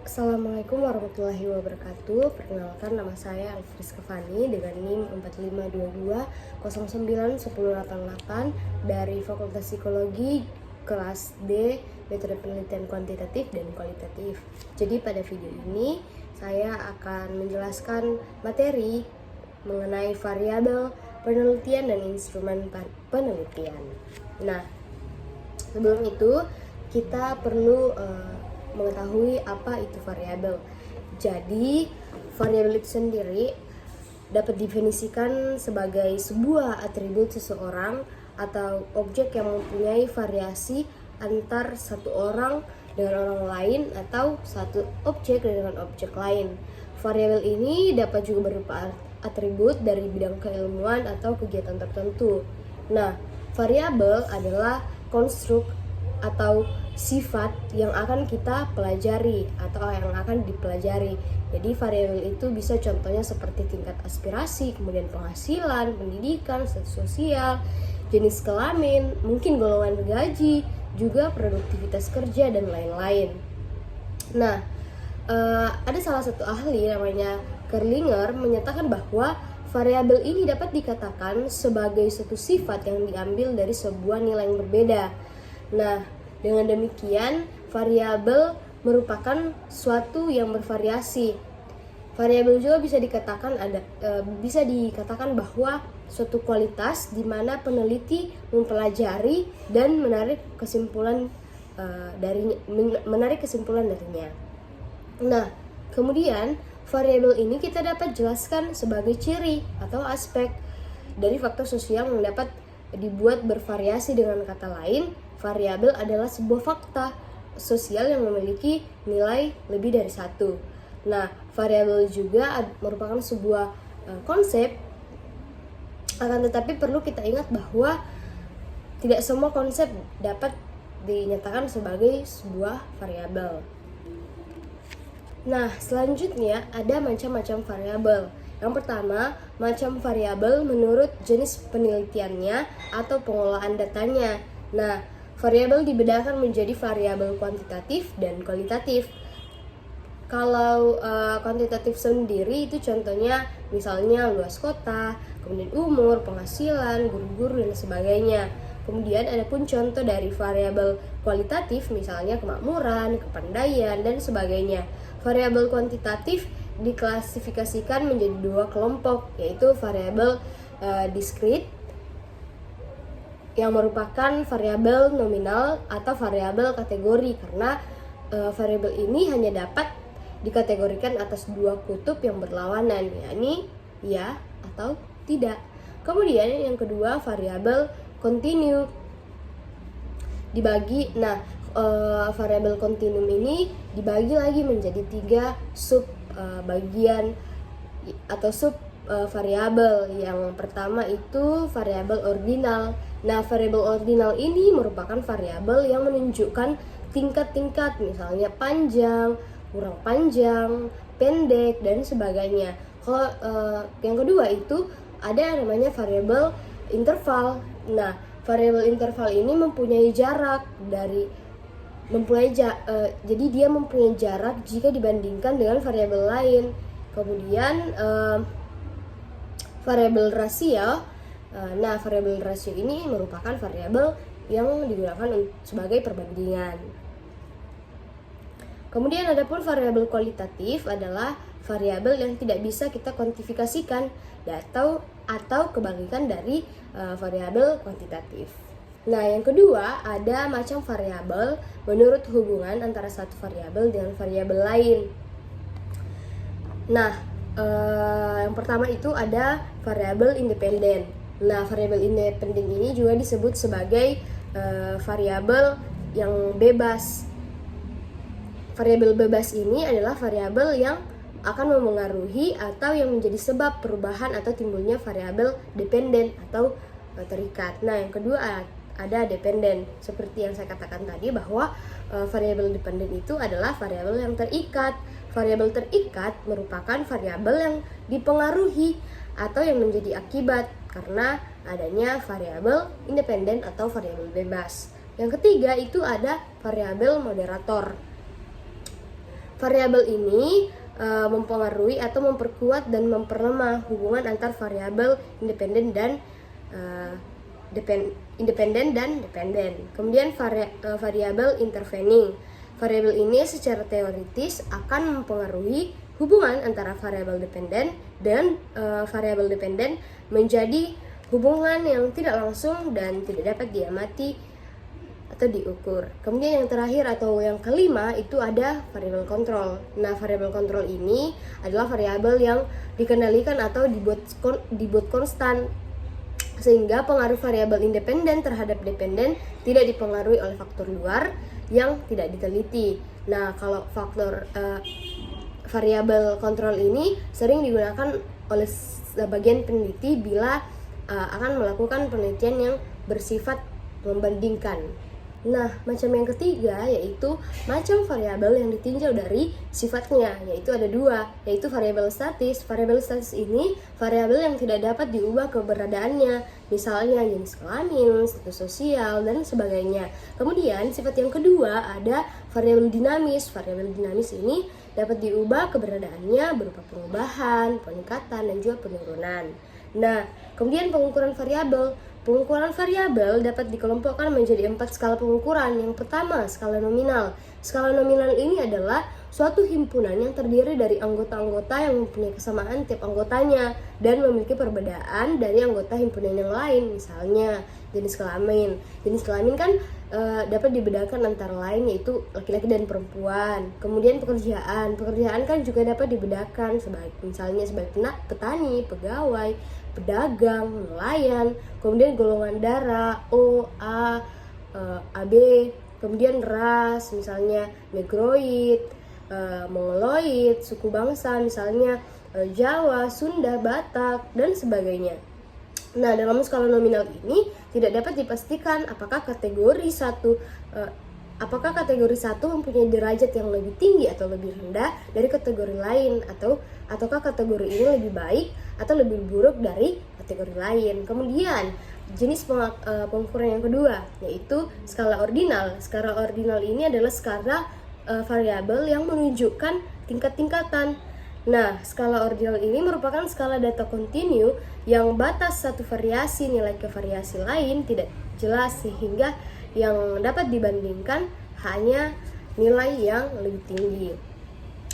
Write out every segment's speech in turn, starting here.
Assalamualaikum warahmatullahi wabarakatuh. Perkenalkan, nama saya Alfriska Fani dengan NIM 4522091088 dari Fakultas Psikologi kelas D, metode penelitian kuantitatif dan kualitatif. Jadi pada video ini saya akan menjelaskan materi mengenai variabel penelitian dan instrumen penelitian. Nah, sebelum itu kita perlu mengetahui apa itu variabel. Jadi, variabel itu sendiri dapat didefinisikan sebagai sebuah atribut seseorang atau objek yang mempunyai variasi antar satu orang dengan orang lain atau satu objek dengan objek lain. Variabel ini dapat juga berupa atribut dari bidang keilmuan atau kegiatan tertentu. Nah, variabel adalah konstruk atau sifat yang akan kita pelajari atau yang akan dipelajari. Jadi variabel itu bisa contohnya seperti tingkat aspirasi, kemudian penghasilan, pendidikan, status sosial, jenis kelamin, mungkin golongan gaji, juga produktivitas kerja dan lain-lain. Nah, ada salah satu ahli namanya Kerlinger menyatakan bahwa variabel ini dapat dikatakan sebagai suatu sifat yang diambil dari sebuah nilai yang berbeda. Nah, dengan demikian variabel merupakan suatu yang bervariasi. Variabel juga bisa dikatakan bahwa suatu kualitas di mana peneliti mempelajari dan menarik kesimpulan darinya. Nah, kemudian variabel ini kita dapat jelaskan sebagai ciri atau aspek dari faktor sosial yang dapat dibuat bervariasi. Dengan kata lain, variabel adalah sebuah fakta sosial yang memiliki nilai lebih dari satu. Nah, variabel juga merupakan sebuah konsep, akan tetapi perlu kita ingat bahwa tidak semua konsep dapat dinyatakan sebagai sebuah variabel. Nah, selanjutnya ada macam-macam variabel. Yang pertama, macam variabel menurut jenis penelitiannya atau pengolahan datanya. Nah, variabel dibedakan menjadi variabel kuantitatif dan kualitatif. Kalau kuantitatif sendiri itu contohnya misalnya luas kota, kemudian umur, penghasilan, guru-guru dan sebagainya. Kemudian ada pun contoh dari variabel kualitatif misalnya kemakmuran, kepandaian dan sebagainya. Variabel kuantitatif diklasifikasikan menjadi dua kelompok, yaitu variabel diskrit yang merupakan variabel nominal atau variabel kategori, karena variabel ini hanya dapat dikategorikan atas dua kutub yang berlawanan, yakni ya atau tidak. Kemudian yang kedua, variabel kontinu dibagi. Variabel kontinum ini dibagi lagi menjadi tiga sub bagian atau sub variabel. Yang pertama itu variabel ordinal. Nah, variabel ordinal ini merupakan variabel yang menunjukkan tingkat-tingkat, misalnya panjang, kurang panjang, pendek dan sebagainya. Kalau yang kedua itu ada namanya variabel interval. Nah, variabel interval ini mempunyai jarak jadi dia mempunyai jarak jika dibandingkan dengan variabel lain. Kemudian variabel rasio. Nah, variabel rasio ini merupakan variabel yang digunakan sebagai perbandingan. Kemudian ada pun variabel kualitatif adalah variabel yang tidak bisa kita kuantifikasikan atau kebalikan dari variabel kuantitatif. Nah, yang kedua ada macam variabel menurut hubungan antara satu variabel dengan variabel lain. Nah, yang pertama itu ada variabel independen. Nah, variabel independen ini juga disebut sebagai variabel yang bebas. Variabel bebas ini adalah variabel yang akan memengaruhi atau yang menjadi sebab perubahan atau timbulnya variabel dependen atau terikat. Nah, yang kedua ada dependen. Seperti yang saya katakan tadi bahwa variabel dependen itu adalah variabel yang terikat. Variabel terikat merupakan variabel yang dipengaruhi atau yang menjadi akibat karena adanya variabel independen atau variabel bebas. Yang ketiga itu ada variabel moderator. variabel ini mempengaruhi atau memperkuat dan memperlemah hubungan antar variabel independen dan dependen. Kemudian variabel intervening. Variabel ini secara teoritis akan mempengaruhi hubungan antara variabel dependen dan variabel dependen menjadi hubungan yang tidak langsung dan tidak dapat diamati atau diukur. Kemudian yang terakhir atau yang kelima itu ada variabel kontrol. Nah, variabel kontrol ini adalah variabel yang dikendalikan atau dibuat konstan, sehingga pengaruh variabel independen terhadap dependen tidak dipengaruhi oleh faktor luar yang tidak diteliti. Nah, kalau faktor variabel kontrol ini sering digunakan oleh sebagian peneliti bila akan melakukan penelitian yang bersifat membandingkan. Nah, macam yang ketiga yaitu macam variabel yang ditinjau dari sifatnya, yaitu ada dua, yaitu variabel statis. Variabel statis ini variabel yang tidak dapat diubah keberadaannya, misalnya jenis kelamin, status sosial, dan sebagainya. Kemudian sifat yang kedua ada variabel dinamis. Variabel dinamis ini dapat diubah keberadaannya berupa perubahan, peningkatan, dan juga penurunan. Nah, kemudian pengukuran variabel. Pengukuran variabel dapat dikelompokkan menjadi 4 skala pengukuran. Yang pertama, skala nominal. Skala nominal ini adalah suatu himpunan yang terdiri dari anggota-anggota yang mempunyai kesamaan tiap anggotanya dan memiliki perbedaan dari anggota himpunan yang lain. Misalnya, jenis kelamin. Jenis kelamin kan dapat dibedakan antara lain yaitu laki-laki dan perempuan. Kemudian pekerjaan. Pekerjaan kan juga dapat dibedakan misalnya sebagai petani, pegawai, pedagang, nelayan. Kemudian golongan darah O, A, AB. Kemudian ras, misalnya negroid, mongoloid, suku bangsa misalnya Jawa, Sunda, Batak, dan sebagainya. Nah, dalam skala nominal ini tidak dapat dipastikan apakah kategori satu mempunyai derajat yang lebih tinggi atau lebih rendah dari kategori lain, ataukah kategori ini lebih baik atau lebih buruk dari kategori lain. Kemudian jenis pengukuran yang kedua yaitu skala ordinal. Skala ordinal ini adalah skala variabel yang menunjukkan tingkat-tingkatan. Nah, skala ordinal ini merupakan skala data kontinu yang batas satu variasi nilai ke variasi lain tidak jelas, sehingga yang dapat dibandingkan hanya nilai yang lebih tinggi.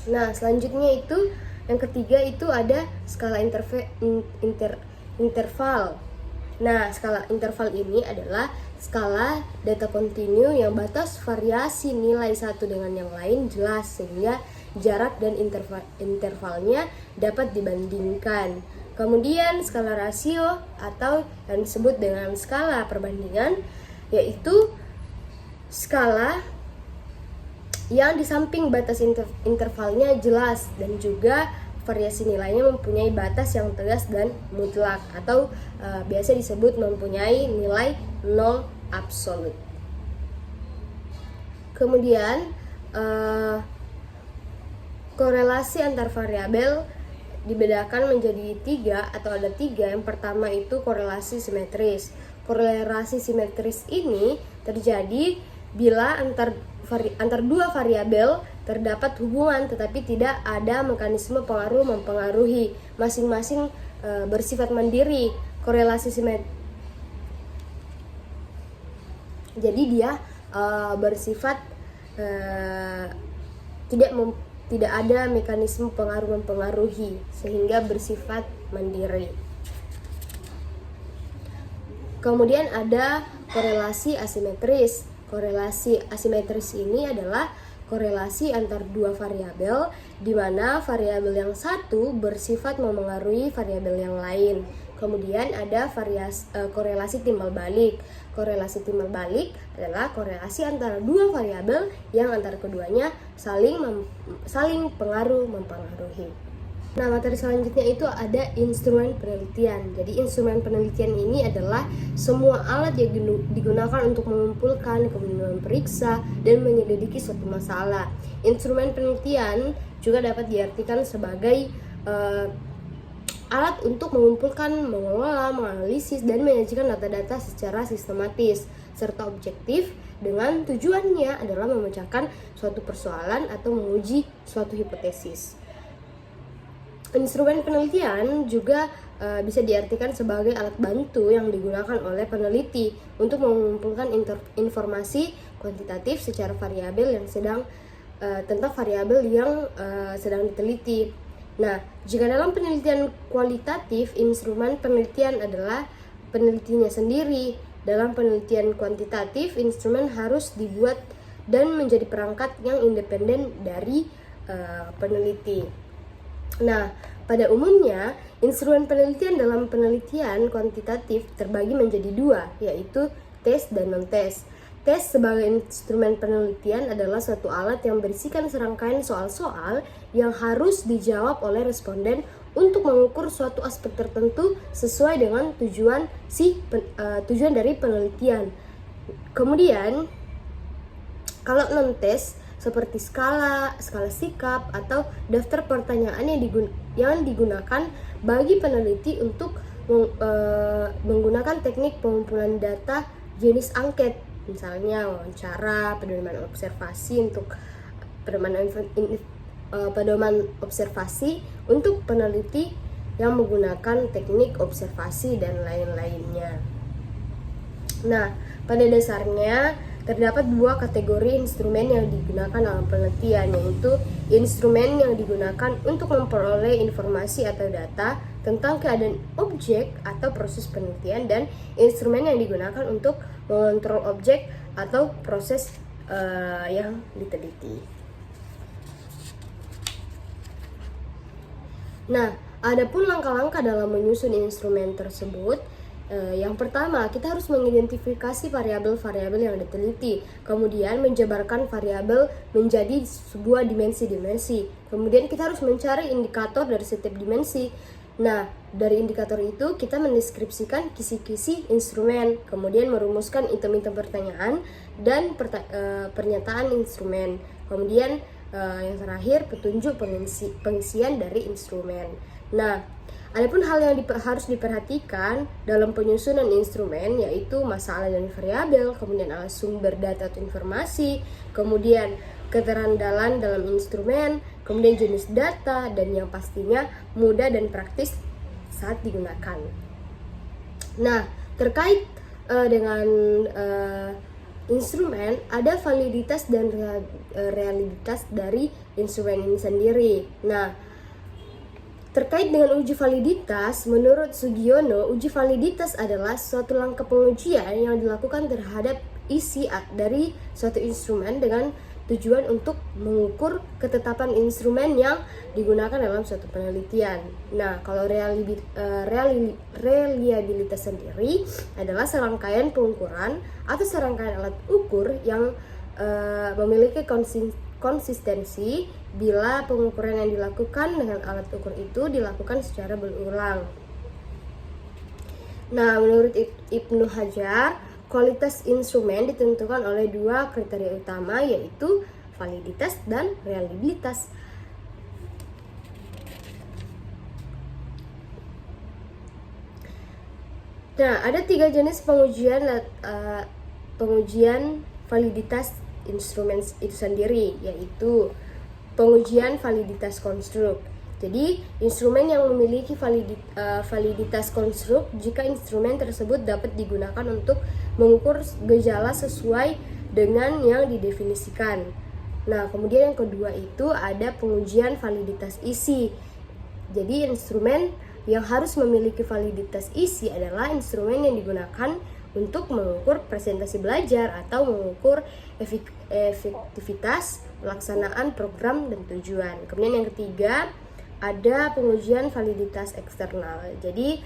Nah, selanjutnya itu yang ketiga itu ada skala interval. Nah, skala interval ini adalah skala data kontinu yang batas variasi nilai satu dengan yang lain jelas, sehingga jarak dan intervalnya dapat dibandingkan. Kemudian skala rasio atau yang disebut dengan skala perbandingan, yaitu skala yang di samping batas intervalnya jelas dan juga variasi nilainya mempunyai batas yang tegas dan mutlak, atau biasa disebut mempunyai nilai nol absolut. Kemudian korelasi antar variabel dibedakan menjadi ada tiga. Yang pertama itu korelasi simetris. Korelasi simetris ini terjadi bila antar dua variabel terdapat hubungan tetapi tidak ada mekanisme pengaruh mempengaruhi, masing-masing bersifat mandiri. Korelasi simetris jadi dia bersifat tidak ada mekanisme pengaruh mempengaruhi, sehingga bersifat mandiri. Kemudian ada korelasi asimetris. Korelasi asimetris ini adalah korelasi antar dua variabel di mana variabel yang satu bersifat memengaruhi variabel yang lain. Kemudian ada korelasi timbal balik. Korelasi timbal balik adalah korelasi antara dua variabel yang antara keduanya saling pengaruh mempengaruhi. Nah, materi selanjutnya itu ada instrumen penelitian. Jadi instrumen penelitian ini adalah semua alat yang digunakan untuk mengumpulkan, kemudian memeriksa dan menyelidiki suatu masalah. Instrumen penelitian juga dapat diartikan sebagai alat untuk mengumpulkan, mengelola, menganalisis, dan menyajikan data-data secara sistematis serta objektif dengan tujuannya adalah memecahkan suatu persoalan atau menguji suatu hipotesis. Instrumen penelitian juga bisa diartikan sebagai alat bantu yang digunakan oleh peneliti untuk mengumpulkan informasi kuantitatif secara variabel yang tentang variabel yang sedang diteliti. Nah, jika dalam penelitian kualitatif, instrumen penelitian adalah penelitinya sendiri. Dalam penelitian kuantitatif, instrumen harus dibuat dan menjadi perangkat yang independen dari peneliti. Nah, pada umumnya, instrumen penelitian dalam penelitian kuantitatif terbagi menjadi dua, yaitu tes dan non-tes. Tes sebagai instrumen penelitian adalah suatu alat yang berisikan serangkaian soal-soal yang harus dijawab oleh responden untuk mengukur suatu aspek tertentu sesuai dengan tujuan dari penelitian. Kemudian, kalau non-tes seperti skala sikap atau daftar pertanyaan yang digunakan bagi peneliti untuk menggunakan teknik pengumpulan data jenis angket, misalnya wawancara, pedoman observasi untuk pedoman observasi untuk peneliti yang menggunakan teknik observasi dan lain-lainnya. Nah, pada dasarnya terdapat dua kategori instrumen yang digunakan dalam penelitian, yaitu instrumen yang digunakan untuk memperoleh informasi atau data tentang keadaan objek atau proses penelitian, dan instrumen yang digunakan untuk mengontrol objek atau proses yang diteliti. Nah, adapun langkah-langkah dalam menyusun instrumen tersebut. Yang pertama, kita harus mengidentifikasi variabel-variabel yang diteliti, kemudian menjabarkan variabel menjadi sebuah dimensi-dimensi. Kemudian kita harus mencari indikator dari setiap dimensi. Nah, dari indikator itu kita mendeskripsikan kisi-kisi instrumen, kemudian merumuskan item-item pertanyaan dan pernyataan instrumen. Kemudian yang terakhir, petunjuk pengisian dari instrumen. Nah, adapun hal yang harus diperhatikan dalam penyusunan instrumen yaitu masalah dan variabel, kemudian alas sumber data atau informasi, kemudian keterandalan dalam instrumen, kemudian jenis data, dan yang pastinya mudah dan praktis saat digunakan. Nah, terkait dengan instrumen, ada validitas dan realitas dari instrumen ini sendiri. Nah, terkait dengan uji validitas, menurut Sugiono, uji validitas adalah suatu langkah pengujian yang dilakukan terhadap isi dari suatu instrumen dengan tujuan untuk mengukur ketetapan instrumen yang digunakan dalam suatu penelitian. Nah, kalau reliabilitas sendiri adalah serangkaian pengukuran atau serangkaian alat ukur yang memiliki konsistensi bila pengukuran yang dilakukan dengan alat ukur itu dilakukan secara berulang. Nah, menurut Ibnu Hajar, kualitas instrumen ditentukan oleh dua kriteria utama, yaitu validitas dan reliabilitas. Nah, ada 3 jenis pengujian validitas instrumen itu sendiri, yaitu pengujian validitas konstruk. Jadi, instrumen yang memiliki validitas konstruk jika instrumen tersebut dapat digunakan untuk mengukur gejala sesuai dengan yang didefinisikan. Nah, kemudian yang kedua itu ada pengujian validitas isi. Jadi, instrumen yang harus memiliki validitas isi adalah instrumen yang digunakan untuk mengukur presentasi belajar atau mengukur efektivitas pelaksanaan program dan tujuan. Kemudian yang ketiga ada pengujian validitas eksternal. Jadi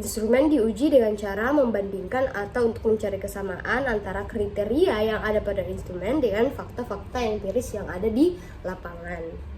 instrumen diuji dengan cara membandingkan atau untuk mencari kesamaan antara kriteria yang ada pada instrumen dengan fakta-fakta empiris yang ada di lapangan.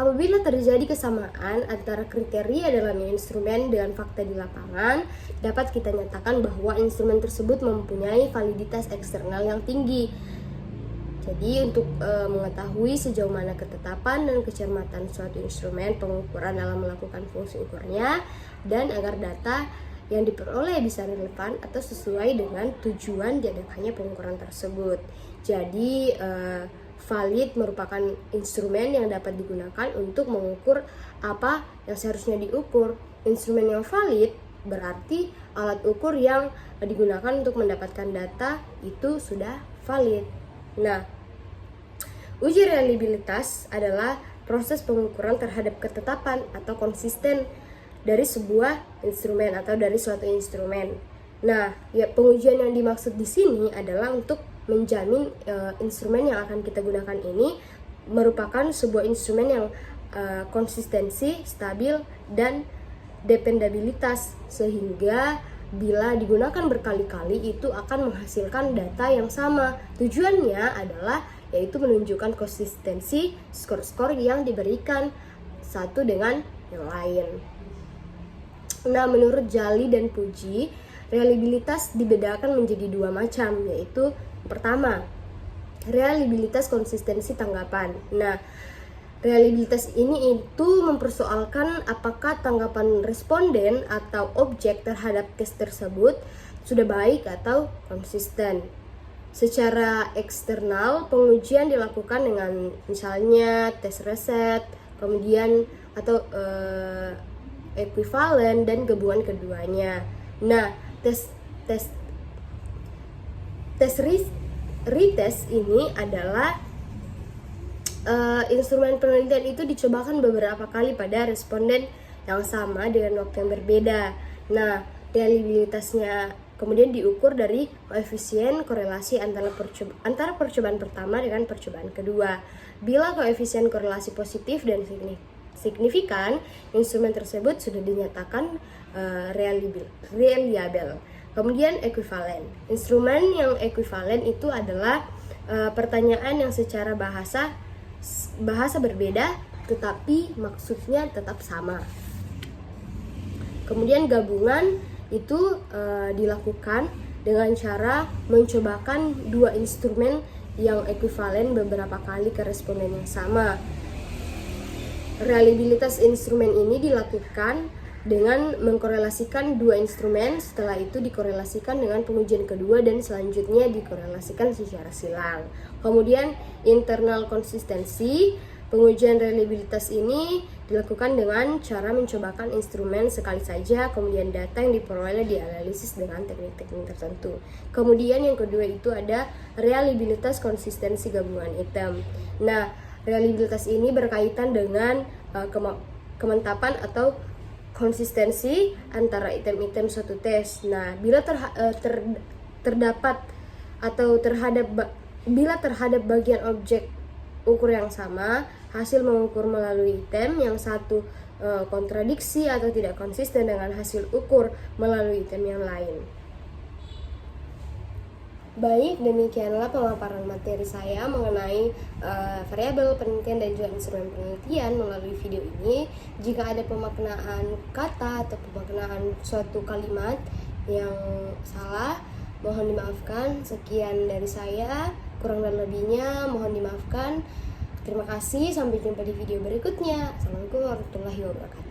Apabila terjadi kesamaan antara kriteria dalam instrumen dengan fakta di lapangan, dapat kita nyatakan bahwa instrumen tersebut mempunyai validitas eksternal yang tinggi. Jadi untuk mengetahui sejauh mana ketetapan dan kecermatan suatu instrumen pengukuran dalam melakukan fungsi ukurnya, dan agar data yang diperoleh bisa relevan atau sesuai dengan tujuan diadakannya pengukuran tersebut. Jadi valid merupakan instrumen yang dapat digunakan untuk mengukur apa yang seharusnya diukur. Instrumen yang valid berarti alat ukur yang digunakan untuk mendapatkan data itu sudah valid. Nah, uji reliabilitas adalah proses pengukuran terhadap ketetapan atau konsisten dari sebuah instrumen atau dari suatu instrumen. Nah, ya pengujian yang dimaksud di sini adalah untuk menjamin instrumen yang akan kita gunakan ini merupakan sebuah instrumen yang konsistensi, stabil, dan dependabilitas, sehingga bila digunakan berkali-kali itu akan menghasilkan data yang sama. Tujuannya adalah yaitu menunjukkan konsistensi skor-skor yang diberikan satu dengan yang lain. Nah, menurut Jali dan Puji, reliabilitas dibedakan menjadi dua macam, yaitu pertama, reliabilitas konsistensi tanggapan. Nah, reliabilitas ini itu mempersoalkan apakah tanggapan responden atau objek terhadap tes tersebut sudah baik atau konsisten. Secara eksternal, pengujian dilakukan dengan misalnya tes reset, kemudian atau ekuivalen dan gabungan keduanya. Nah, tes retest ini adalah instrumen penelitian itu dicobakan beberapa kali pada responden yang sama dengan waktu yang berbeda. Nah, reliabilitasnya kemudian diukur dari koefisien korelasi antara percobaan pertama dengan percobaan kedua. Bila koefisien korelasi positif dan signifikan, instrumen tersebut sudah dinyatakan reliable. Kemudian ekuivalen. Instrumen yang ekuivalen itu adalah pertanyaan yang secara bahasa berbeda tetapi maksudnya tetap sama. Kemudian gabungan itu dilakukan dengan cara mencobakan dua instrumen yang ekuivalen beberapa kali ke responden yang sama. Reliabilitas instrumen ini dilakukan dengan mengkorelasikan dua instrumen, setelah itu dikorelasikan dengan pengujian kedua dan selanjutnya dikorelasikan secara silang. Kemudian internal konsistensi, pengujian reliabilitas ini dilakukan dengan cara mencobakan instrumen sekali saja, kemudian data yang diperoleh dianalisis dengan teknik-teknik tertentu. Kemudian yang kedua itu ada reliabilitas konsistensi gabungan item. Nah, reliabilitas ini berkaitan dengan kemantapan atau konsistensi antara item-item suatu tes. Nah, bila terdapat atau bila terhadap bagian objek ukur yang sama, hasil mengukur melalui item yang satu kontradiksi atau tidak konsisten dengan hasil ukur melalui item yang lain. Baik, demikianlah pemaparan materi saya mengenai variabel penelitian dan juga instrumen penelitian melalui video ini. Jika ada pemaknaan kata atau pemaknaan suatu kalimat yang salah, mohon dimaafkan. Sekian dari saya, kurang dan lebihnya mohon dimaafkan. Terima kasih, sampai jumpa di video berikutnya. Assalamualaikum warahmatullahi wabarakatuh.